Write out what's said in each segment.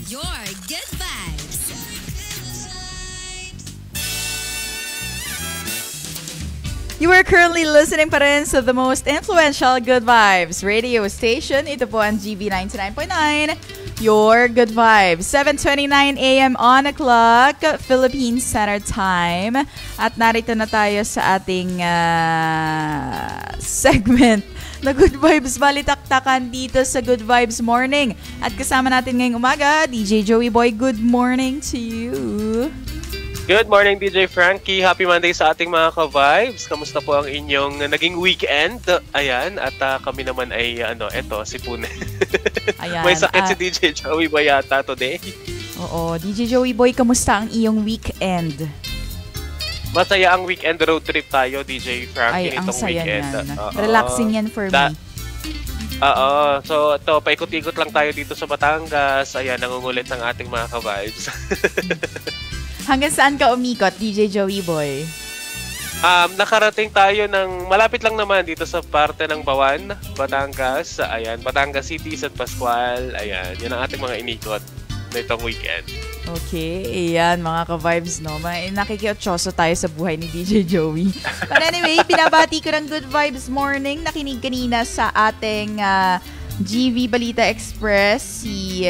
your good vibes. You are currently listening pa rin sa the most influential Good Vibes radio station. Ito po ang GB 99.9, your Good Vibes. 7:29 a.m. on the clock, Philippine Standard Time. At narito na tayo sa ating segment na Good Vibes Balitaktakan dito sa Good Vibes Morning. At kasama natin ngayong umaga, DJ Joey Boy. Good morning to you. Good morning, DJ Frankie. Happy Monday sa ating mga ka-vibes. Kamusta po ang inyong naging weekend? Ayan, at kami naman ay, eto, si Pune. Ayan, may sakit si DJ Joey Boy yata today. Oo, DJ Joey Boy, kamusta ang iyong weekend? Masaya ang weekend road trip tayo, DJ Frankie, ay, itong weekend. Relaxing yan for me. Oo, so ito, paikot-ikot lang tayo dito sa Batangas. Ayan, nangungulit ng ating mga ka-vibes. Hanggang saan ka umikot, DJ Joey Boy? Nakarating tayo ng malapit lang naman dito sa parte ng Bawan, Batangas. Ayan, Batangas City, San Pascual. Ayan, yun ang ating mga inikot na itong weekend. Okay, ayan mga ka-vibes, no? Nakikiotsoso tayo sa buhay ni DJ Joey. But anyway, pinabati ko ng Good Vibes Morning. Nakinig kanina sa ating GV Balita Express si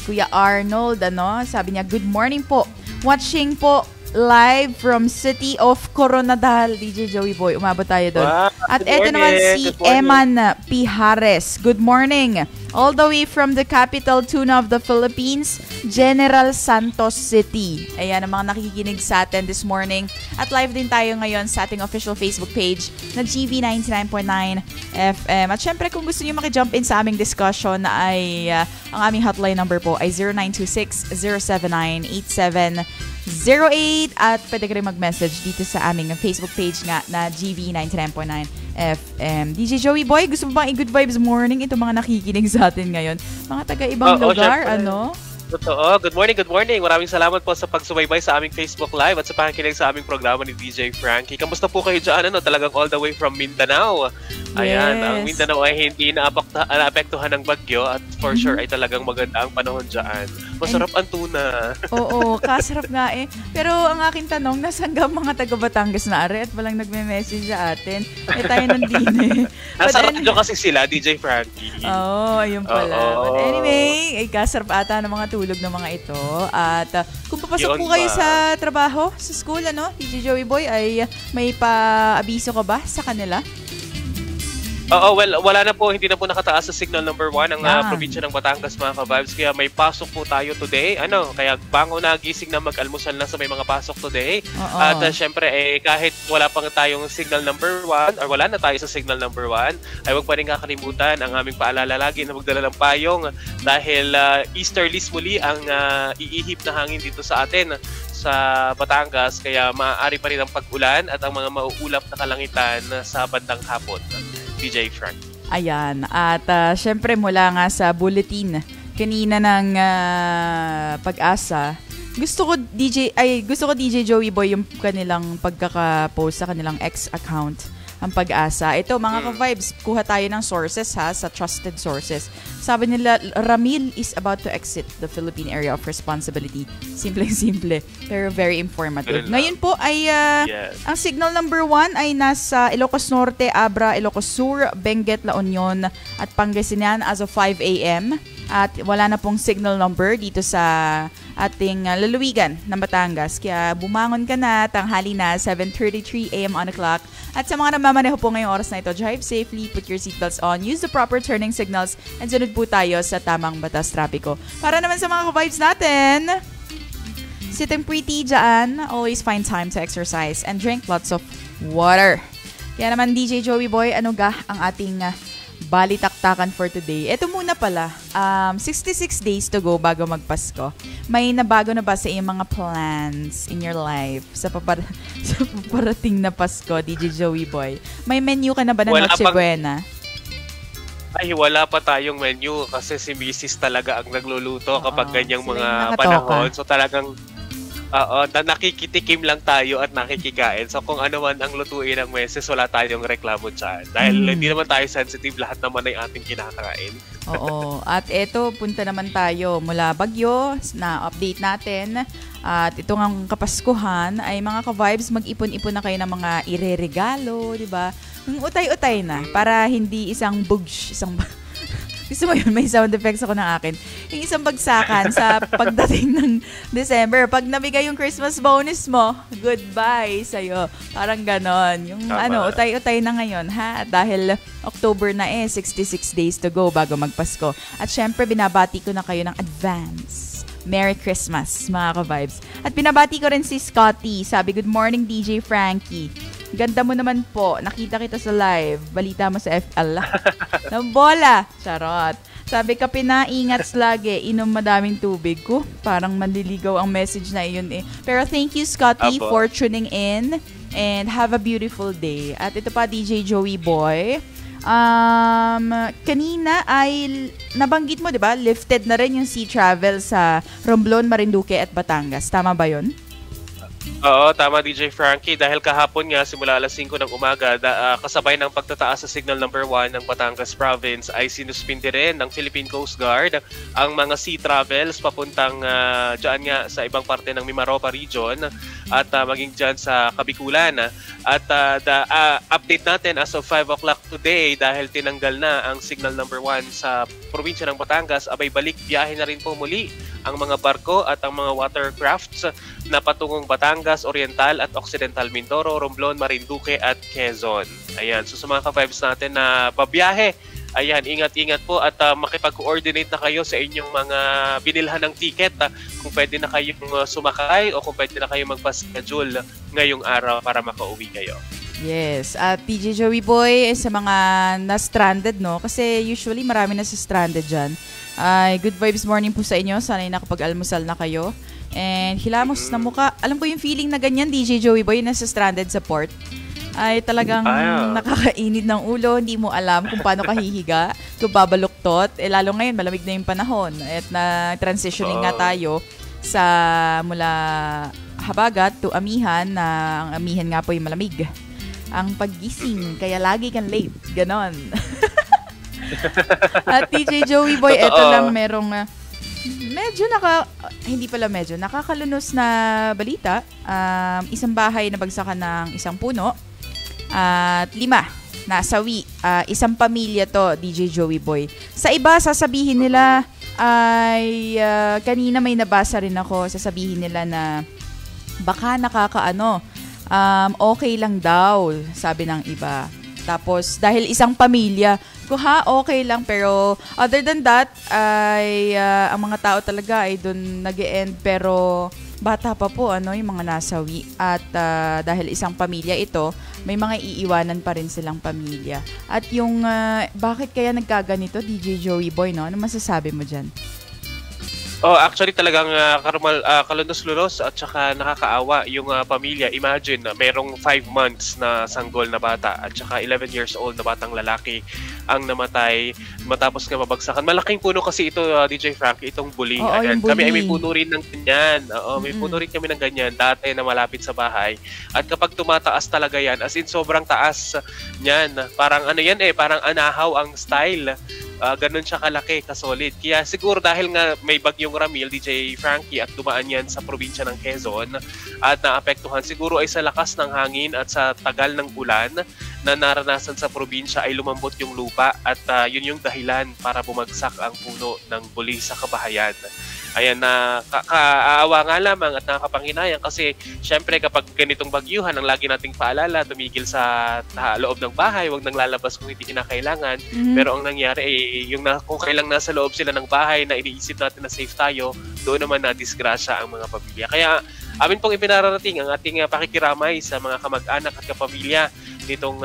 Kuya Arnold, sabi niya, good morning po, watching po live from City of Coronadal. DJ Joey Boy, umabot tayo doon. Wow, at eto naman si Eman Pijares, good morning, all the way from the capital tuna of the Philippines, General Santos City. Ayan ang mga nakikinig sa atin this morning. At live din tayo ngayon sa ating official Facebook page na GV 99.9 FM. At syempre kung gusto niyo maki-jump in sa aming discussion ay ang aming hotline number po ay 0926-079-8708 at pwede ka rin mag-message dito sa aming Facebook page nga na GV 99.9 FM. DJ Joey Boy, gusto mo bang i-Good Vibes Morning itong mga nakikinig sa atin ngayon? Mga taga-ibang lugar, syempre. Totoo. Good morning, good morning. Maraming salamat po sa pagsubaybay sa aming Facebook Live at sa pakikinig sa aming programa ni DJ Frankie. Kamusta po kayo dyan? Talagang all the way from Mindanao. Ayan, ang Mindanao ay hindi naapektuhan ng bagyo at for sure ay talagang maganda ang panahon dyan. Masarap ang tuna. Oo, kasarap nga eh. Pero ang aking tanong, nasaan ka mga taga Batangas na are at walang nagme-message sa atin? Tayo nandun eh. Nasa radyo kasi sila, DJ Frankie. Oo, ayun pala. But anyway, ay kasarap ata ng mga tulog ng mga ito. At kung papasok po kayo sa trabaho, sa school, DJ Joey Boy, ay may pa-abiso ka ba sa kanila? Oo, well, wala na po, hindi na po nakataas sa signal number 1 ang probinsya ng Batangas, mga ka-vibes. Kaya may pasok po tayo today. Kaya bango na gising na mag-almusal na sa may mga pasok today. At syempre, kahit wala pang tayong signal number 1 or wala na tayo sa signal number 1, ay huwag pa rin kakalimutan ang aming paalala lagi na magdala ng payong dahil easterlies muli ang iihip na hangin dito sa atin sa Batangas. Kaya maaari pa rin ang pag-ulan at ang mga mauulap na kalangitan sa bandang hapon. DJ Frank. Ayan. At syempre mula nga sa bulletin kanina ng Pag-asa, gusto ko DJ Joey Boy yung kanilang pagkaka-post sa kanilang X account, ang Pag-asa. Ito mga ka-vibes, kuha tayo ng sources sa trusted sources. Sabi nila, Ramil is about to exit the Philippine Area of Responsibility. Simple-simple, pero very informative. Ngayon po ay ang signal number 1 ay nasa Ilocos Norte, Abra, Ilocos Sur, Benguet, La Union at Pangasinan as of 5 a.m. At wala na pong signal number dito sa ating lalawigan ng Batangas. Kaya bumangon ka na, tanghali na, 7:33 a.m. on the clock. At sa mga namamaneho po ngayong oras na ito, drive safely, put your seatbelts on, use the proper turning signals, and sunod po tayo sa tamang batas trapiko. Para naman sa mga ka-vibes natin, sitting pretty dyan, always find time to exercise and drink lots of water. Kaya naman DJ Joey Boy, ano ga ang ating balitaktakan for today? Ito muna pala, 66 days to go bago magpasko. May nabago na ba sa iyong mga plans in your life sa paparating na Pasko, DJ Joey Boy? May menu ka na ba na Noche Buena? Ay, wala pa tayong menu kasi si Mrs. talaga ang nagluluto kapag ganyang mga panahon. So talagang Oo, nakikitikim lang tayo at nakikikain. So kung ano man ang lutuin ng meses, wala tayong reklamo dyan. Dahil hindi naman tayo sensitive, lahat naman ay ating kinakain. Oo. At eto, punta naman tayo mula Bagyo na update natin. At ito ng Kapaskuhan ay mga ka-vibes, mag-ipon-ipon na kayo ng mga ireregalo, di ba? Yung utay-utay na para hindi isang bugsh, gusto mo yun, may sound effects ako ng akin. Yung isang bagsakan sa pagdating ng December. Pag nabigay yung Christmas bonus mo, goodbye sa'yo. Parang ganon. Yung utay-utay na ngayon, ha? Dahil October na 66 days to go bago magpasko. At syempre, binabati ko na kayo ng advance. Merry Christmas, mga ka-vibes. At binabati ko rin si Scotty. Sabi, good morning, DJ Frankie. Ganda mo naman po. Nakita kita sa live. Balita mo sa FL. Ng bola. Charot. Sabi ka, pinaingats lagi. Inom madaming tubig ko. Parang manliligaw ang message na iyon eh. Pero thank you, Scotty, for tuning in. And have a beautiful day. At ito pa, DJ Joey Boy. Kanina ay nabanggit mo, di ba? Lifted na rin yung sea travel sa Romblon, Marinduque at Batangas. Tama ba yun? Oo, tama DJ Frankie. Dahil kahapon nga, simula alas 5 ng umaga, kasabay ng pagtataas sa signal number 1 ng Batangas Province, ay sinuspindi rin ng Philippine Coast Guard ang mga sea travels papuntang dyan nga sa ibang parte ng Mimaropa region at maging dyan sa Kabikulan. At update natin as of 5 o'clock today, dahil tinanggal na ang signal number 1 sa probinsya ng Batangas, abay balik biyahe na rin po muli ang mga barko at ang mga watercrafts na patungong Batangas, Oriental at Occidental Mindoro, Romblon, Marinduque at Quezon. Ayan, so sa mga ka-vibes natin na pabiyahe, ayan, ingat-ingat po at makipag-coordinate na kayo sa inyong mga binilhan ng ticket. Kung pwede na kayong sumakay o kung pwede na kayong magpa-schedule ngayong araw para makauwi kayo. Yes, at DJ Joey Boy, sa mga na-stranded, no? Kasi usually marami na stranded dyan. Good vibes morning po sa inyo. Sana'y nakapag-almusal na kayo. And hilamos na mukha. Alam ko yung feeling na ganyan, DJ Joey Boy, nasa stranded sa port. Ay talagang nakakainit ng ulo. Hindi mo alam kung paano ka hihiga, kung babaluktot. Lalo ngayon, malamig na yung panahon. At na-transitioning nga tayo sa mula habagat to amihan, na ang amihan nga po yung malamig. Ang paggising, kaya lagi kang late. Ganon. At DJ Joey Boy, eto lang merong nakakalunos na balita. Isang bahay na bagsakan ng isang puno at 5 nasawi. Isang pamilya to, DJ Joey Boy. Sa iba, sasabihin nila ay kanina may nabasa rin ako, sasabihin nila na baka okay lang daw, sabi ng iba. Tapos, dahil isang pamilya, okay lang. Pero, other than that, ay ang mga tao talaga ay doon nag-e-end. Pero, bata pa po, yung mga nasawi. At dahil isang pamilya ito, may mga iiwanan pa rin silang pamilya. At yung, bakit kaya nagkaganito, DJ Joey Boy, no? Ano masasabi mo dyan? Actually talagang kalunos-lunos at saka nakakaawa yung pamilya. Imagine, merong 5 months na sanggol na bata at saka 11 years old na batang lalaki ang namatay matapos nga mabagsakan. Malaking puno kasi ito, DJ Frank, itong buli. Ayan. Kami ay may puno rin ng ganyan. May puno rin kami ng ganyan dati na malapit sa bahay. At kapag tumataas talaga yan, as in sobrang taas niyan. Parang parang anahaw ang style. Ganun siya kalaki, kasolid. Kaya siguro dahil nga may bagyong Ramil, DJ Frankie, at dumaan yan sa probinsya ng Quezon at naapektuhan, siguro ay sa lakas ng hangin at sa tagal ng ulan na naranasan sa probinsya ay lumambot yung lupa at yun yung dahilan para bumagsak ang puno ng buli sa kabahayan. Ayan, kaaawa nga lamang at nakakapanghinayang kasi syempre kapag ganitong bagyuhan, ang lagi nating paalala, tumigil sa loob ng bahay, huwag nang lalabas kung hindi kinakailangan. Pero ang nangyari ay kung kailang nasa loob sila ng bahay na iniisip natin na safe tayo, doon naman na disgrasya ang mga pamilya. Kaya amin pong ipinararating ang ating pakikiramay sa mga kamag-anak at kapamilya nitong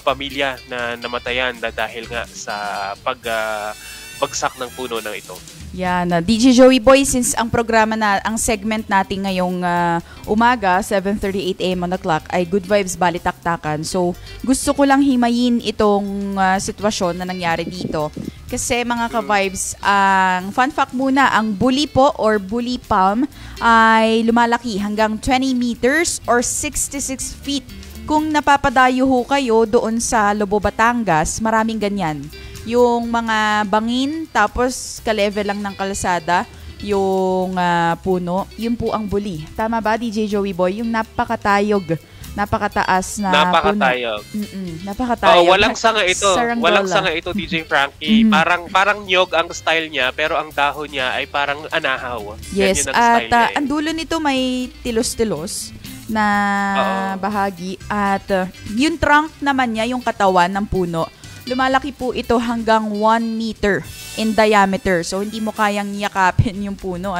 pamilya na namatayan dahil nga sa pagbagsak ng puno ng ito. Yan, DJ Joey Boy, since ang programa ang segment natin ngayong umaga, 7:38 AM on the clock, ay Good Vibes Balitaktakan. So, gusto ko lang himayin itong sitwasyon na nangyari dito Kasi mga ka-vibes, ang fun fact muna, ang bully po or bully palm ay lumalaki hanggang 20 meters or 66 feet. Kung napapadayo ho kayo doon sa Lobo, Batangas, maraming ganyan. Yung mga bangin, tapos ka-level lang ng kalsada, yung puno, yun po ang bully. Tama ba, DJ Joey Boy? Yung napakatayog, napakataas na napakatayog. puno. Napakatayog. Walang sanga ito. Saranggola. Walang sanga ito, DJ Frankie. Parang nyog ang style niya, pero ang dahon niya ay parang anahaw. Yes, yan ang at ang dulo nito may tilos-tilos na bahagi. At yung trunk naman niya, yung katawan ng puno, lumalaki po ito hanggang 1 meter in diameter. So, hindi mo kayang yakapin yung puno,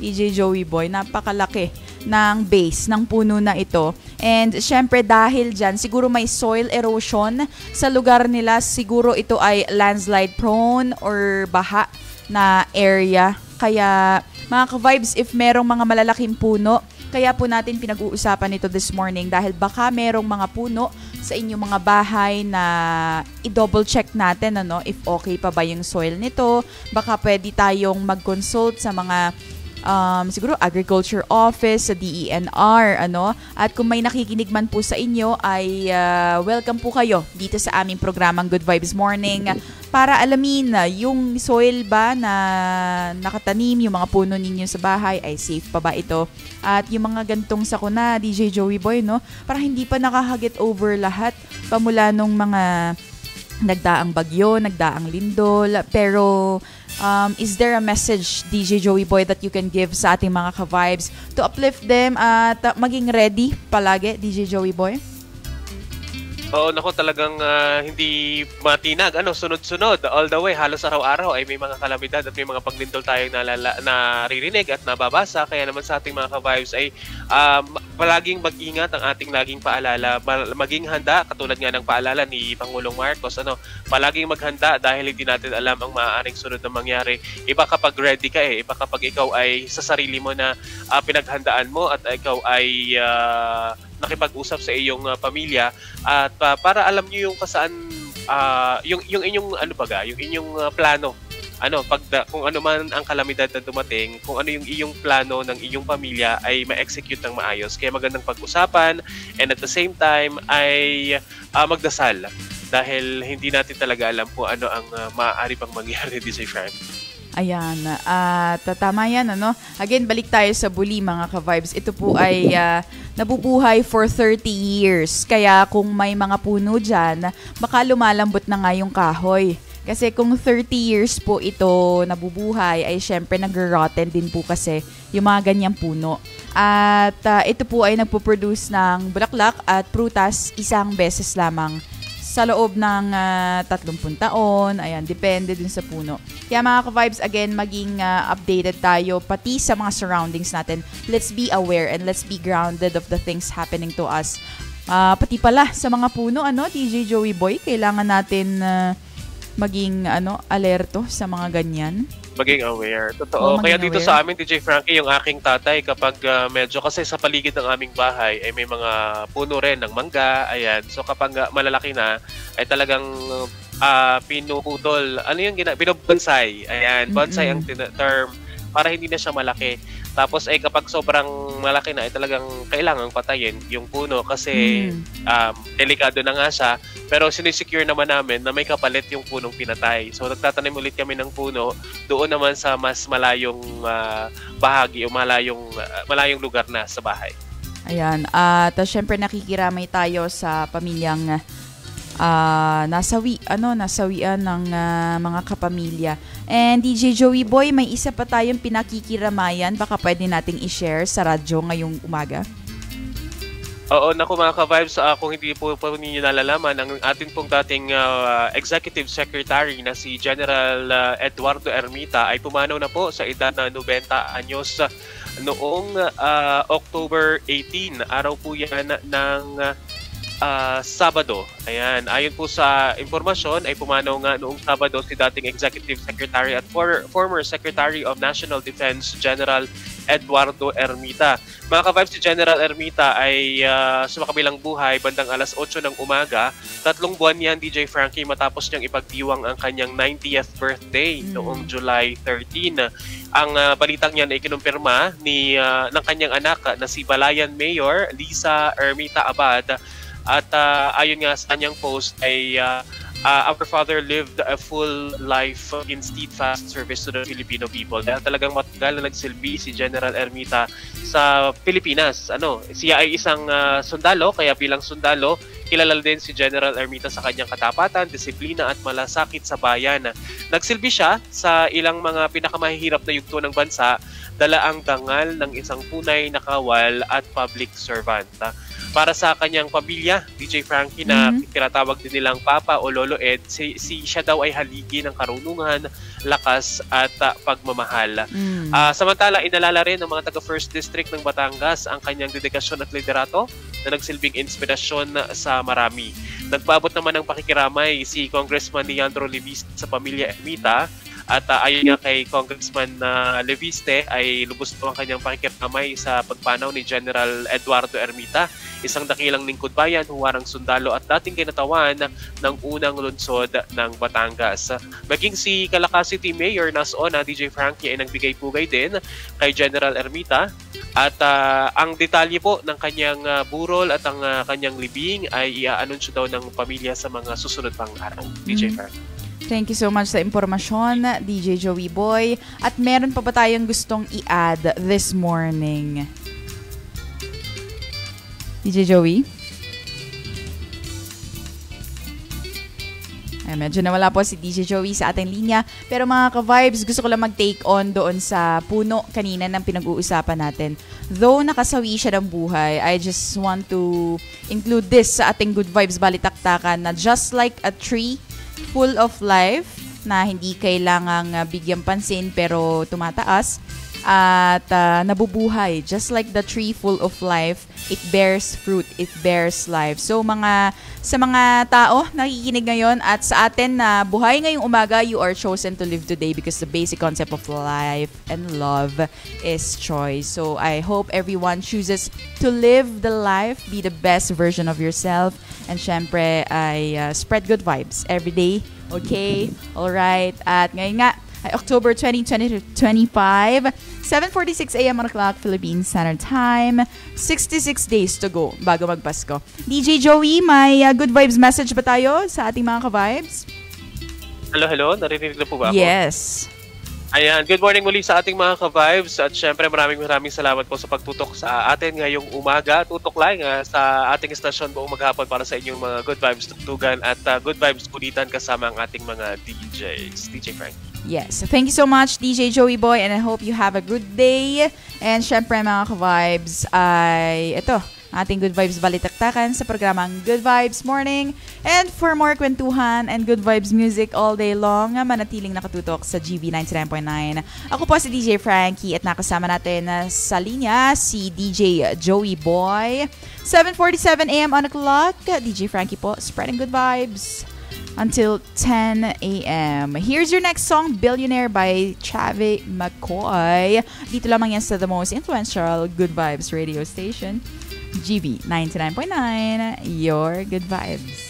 DJ Joey Boy. Napakalaki ng base ng puno na ito. And syempre dahil dyan, siguro may soil erosion sa lugar nila. Siguro ito ay landslide prone or baha na area. Kaya mga ka-vibes, if merong mga malalaking puno, kaya po natin pinag-uusapan ito this morning dahil baka merong mga puno sa inyong mga bahay na i-double check natin if okay pa ba yung soil nito. Baka pwede tayong mag-consult sa mga siguro agriculture office, sa DENR, At kung may nakikinig man po sa inyo ay welcome po kayo dito sa aming programang Good Vibes Morning para alamin yung soil ba na nakatanim, yung mga puno ninyo sa bahay ay safe pa ba ito. At yung mga gantong sakuna, DJ Joey Boy, para hindi pa nakakaget over lahat pamula nung mga nagdaang bagyo, nagdaang lindol, pero is there a message, DJ Joey Boy, that you can give sa ating mga ka-vibes to uplift them at maging ready palagi, DJ Joey Boy? Oo, naku, talagang hindi matinag. Sunod-sunod, all the way, halos araw-araw ay may mga kalamidad at may mga paglindol tayong naririnig at nababasa. Kaya naman sa ating mga ka-vibes ay palaging mag-ingat, ang ating laging paalala. Maging handa, katulad nga ng paalala ni Pangulong Marcos, palaging maghanda dahil hindi natin alam ang maaaring sunod na mangyari. Iba kapag ready ka iba kapag ikaw ay sa sarili mo na pinaghandaan mo at ikaw ay nakipag-usap sa iyong pamilya at para alam niyo yung kasaan yung inyong yung inyong plano kung ano man ang kalamidad na dumating, kung ano yung iyong plano ng iyong pamilya ay ma-execute ng maayos. Kaya magandang pag-usapan and at the same time ay magdasal dahil hindi natin talaga alam kung ano ang maaari pang mangyari dito sa Frank. Ayan, at tama yan, Again, balik tayo sa bully, mga ka-vibes. Ito po ay nabubuhay for 30 years. Kaya kung may mga puno dyan, baka lumalambot na nga yung kahoy. Kasi kung 30 years po ito nabubuhay, ay syempre nag-rotten din po kasi yung mga ganyang puno. At ito po ay nagpo-produce ng bulaklak at prutas isang beses lamang sa loob ng 30 taon. Ayan, depende dun sa puno. Kaya mga ka-vibes, again, maging updated tayo pati sa mga surroundings natin. Let's be aware and let's be grounded of the things happening to us. Pati pala sa mga puno, DJ Joey Boy, kailangan natin maging alerto sa mga ganyan. Maging aware. Totoo. Kaya dito sa amin, DJ Frankie, yung aking tatay, kapag medyo kasi sa paligid ng aming bahay ay may mga puno rin ng mangga. Ayan. So kapag malalaki na, ay talagang pinuputol. Ano yung binubonsai? Ayan. Bonsai ang term para hindi na siya malaki. Tapos ay kapag sobrang malaki na ay talagang kailangang patayin yung puno kasi delikado na nga siya. Pero sinisecure naman namin na may kapalit yung punong pinatay. So nagtatanim ulit kami ng puno doon naman sa mas malayong bahagi o malayong lugar na sa bahay. Ayan. At syempre nakikiramay tayo sa pamilyang nasawian ng mga kapamilya. And DJ Joey Boy, may isa pa tayong pinakikiramayan, baka pwede nating i-share sa radyo ngayong umaga. Oo, naku mga ka-vibes, kung hindi po ninyo nalalaman, ang ating pong dating Executive Secretary na si General Eduardo Ermita ay pumanaw na po sa edad na 90 anyos noong October 18. Araw po yan ng Sabado. Ayan, ayon po sa impormasyon ay pumanaw nga noong Sabado si dating Executive Secretary at former Secretary of National Defense General Eduardo Ermita. Mga ka-vibes, si General Ermita ay sumakabilang buhay bandang alas 8 ng umaga. 3 buwan yan, DJ Frankie, matapos niyang ipagdiwang ang kanyang 90th birthday noong July 13. Ang balitang yan ay kinumpirma ng kanyang anak na si Balayan Mayor Lisa Ermita Abad. At ayon nga sa kanyang post ay our father lived a full life in steadfast service to the Filipino people. Dahil talagang matagal na nagsilbi si General Ermita sa Pilipinas. Siya ay isang sundalo, kaya bilang sundalo, kilala din si General Ermita sa kanyang katapatan, disiplina at malasakit sa bayan. Nagsilbi siya sa ilang mga pinakamahihirap na yugto ng bansa, dala ang dangal ng isang tunay na kawal at public servant. Para sa kanyang pamilya, DJ Frankie, na tinatawag din nilang Papa o Lolo Ed, siya daw ay haligi ng karunungan, lakas at pagmamahal. Samantala, inalala rin ng mga taga 1st District ng Batangas ang kanyang dedikasyon at liderato na nagsilbing inspirasyon sa marami. Nagpaabot naman ng pakikiramay si Congressman Leandro Leviste sa pamilya Ermita. At ayon nga kay Congressman Leviste ay lubos po ang kanyang pakikiramay sa pagpanaw ni General Eduardo Ermita, isang dakilang lingkod bayan, huwarang sundalo at dating kinatawan ng unang lungsod ng Batangas. Maging si Calacas City Mayor Nasona DJ Frankie ay nagbigay pugay din kay General Ermita. At ang detalye po ng kanyang burol at ang kanyang libing ay i-anunsyo daw ng pamilya sa mga susunod pang araw. DJ Frankie. Thank you so much sa impormasyon, DJ Joey Boy. At meron pa ba tayong gustong i-add this morning? DJ Joey? Ay, medyo nawala po si DJ Joey sa ating linya. Pero mga ka-vibes, gusto ko lang mag-take on doon sa puno kanina ng pinag-uusapan natin. Though nakasawi siya ng buhay, I just want to include this sa ating Good Vibes Balitaktakan na just like a tree full of life na hindi kailangang bigyang pansin pero tumataas at nabubuhay. Just like the tree full of life, it bears fruit, it bears life. So sa mga tao nakikinig ngayon at sa atin na buhay ngayong umaga, you are chosen to live today because the basic concept of life and love is choice. So I hope everyone chooses to live the life, be the best version of yourself, and syempre ay spread good vibes every day. Okay? Alright. At ngayon nga, ay October 20, 2025, 7:46 a.m. on the clock, Philippine Standard Time. 66 days to go bago magpasko. DJ Joey, may good vibes message ba tayo sa ating mga ka-vibes? Hello? Narinig na po ba ako? Yes. Ayan, good morning muli sa ating mga ka-vibes at syempre maraming salamat po sa pagtutok sa atin ngayong umaga. Tutok lang sa ating estasyon buong maghapon para sa inyong mga good vibes tugtugan at good vibes kulitan kasama ang ating mga DJs. DJ Frank. Yes, thank you so much DJ Joey Boy and I hope you have a good day. And syempre mga ka-vibes ay ito, ating Good Vibes Balitaktakan sa programang Good Vibes Morning. And for more kwentuhan and Good Vibes music all day long, manatiling nakatutok sa GV 99.9. Ako po si DJ Frankie at nakasama natin sa linya si DJ Joey Boy. 7:47 a.m. on the clock. DJ Frankie po, spreading good vibes until 10 a.m. Here's your next song, Billionaire by Chavi McCoy. Dito lamang yan sa the most influential Good Vibes radio station. GV 99.9, your good vibes.